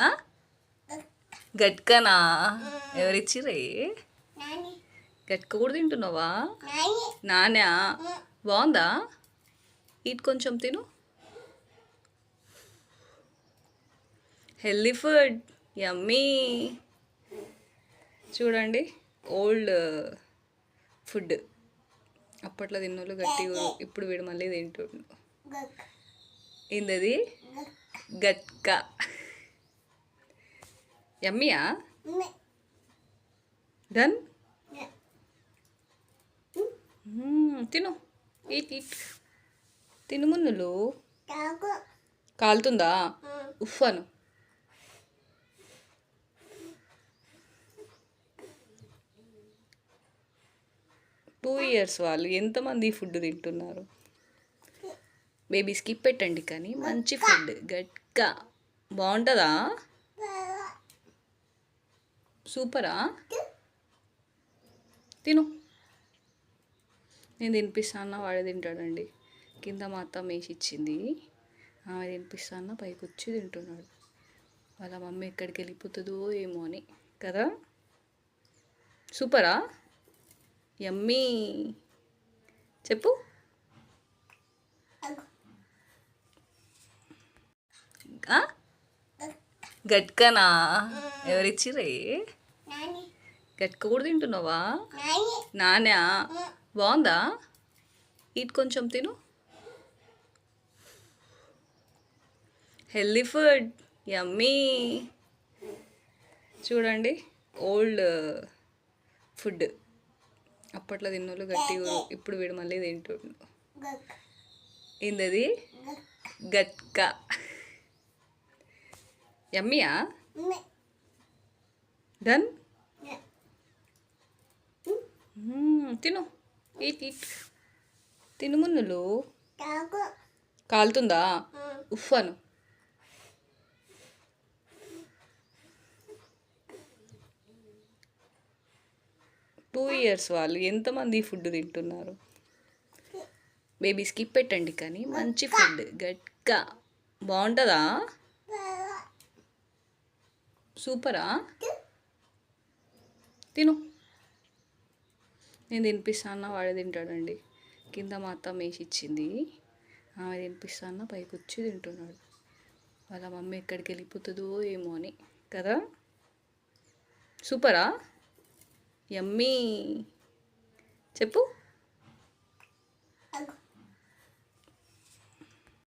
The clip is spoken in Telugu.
ఆ? గట్కనా? ఎవరిచ్చిరే? గట్క కూడా తింటున్నావా? నానా బాగుందా? ఇటు కొంచెం తిను. హెల్దీ ఫుడ్, యమ్మీ. చూడండి, ఓల్డ్ ఫుడ్. అప్పట్లో తిన్నోళ్ళు గట్టి ఇప్పుడు వీడు మళ్ళీ తింటుండు. ఏందది? గట్క. యమ్మీయా? డన్. తిను. Eat eat. తిను మున్నులు. కాలుతుందా? ఉఫ్ఫను. 2 years వాళ్ళు ఎంతమంది ఈ ఫుడ్ తింటున్నారు? బేబీస్కి పెట్టండి కానీ మంచి ఫుడ్. గట్క బాగుంటుందా? సూపరా? తిను. నేను తినిపిస్తాను, వాడే తింటాడండి. కింద మా అత్త మేసి ఇచ్చింది, ఆమె తినిపిస్తాను, పైకి వచ్చి తింటున్నాడు. వాళ్ళ మమ్మీ ఎక్కడికి వెళ్ళిపోతుందో ఏమో అని కదా. సూపరా? యమ్మీ. చెప్పు. గట్కనా? ఎవరిచ్చిరే? గట్క కూడా తింటున్నావా? నానా బాగుందా? ఇటు కొంచెం తిను. హెల్దీ ఫుడ్, యమ్మీ. చూడండి, ఓల్డ్ ఫుడ్. అప్పట్లో తిన్నోళ్ళు గట్టి ఇప్పుడు వీడు మళ్ళీ తింటుండు. ఏందది? గట్క. యమ్మీయా? డన్. తిను. Eat eat. తిను మున్నులు. కాలుతుందా? ఉఫ్ఫను. 2 years వాళ్ళు ఎంతమంది ఈ ఫుడ్ తింటున్నారు? బేబీస్కి పెట్టండి కానీ మంచి ఫుడ్. గట్క బాగుంటుందా? సూపరా? తిను. నేను తినిపిస్తాను, వాడే తింటాడండి. కింద మా అత్త మేసి ఇచ్చింది, ఆమె తినిపిస్తాను, పైకి వచ్చి తింటున్నాడు. వాళ్ళ మమ్మీ ఎక్కడికి వెళ్ళిపోతుందో ఏమో అని కదా. సూపరా? యమ్మీ. చెప్పు.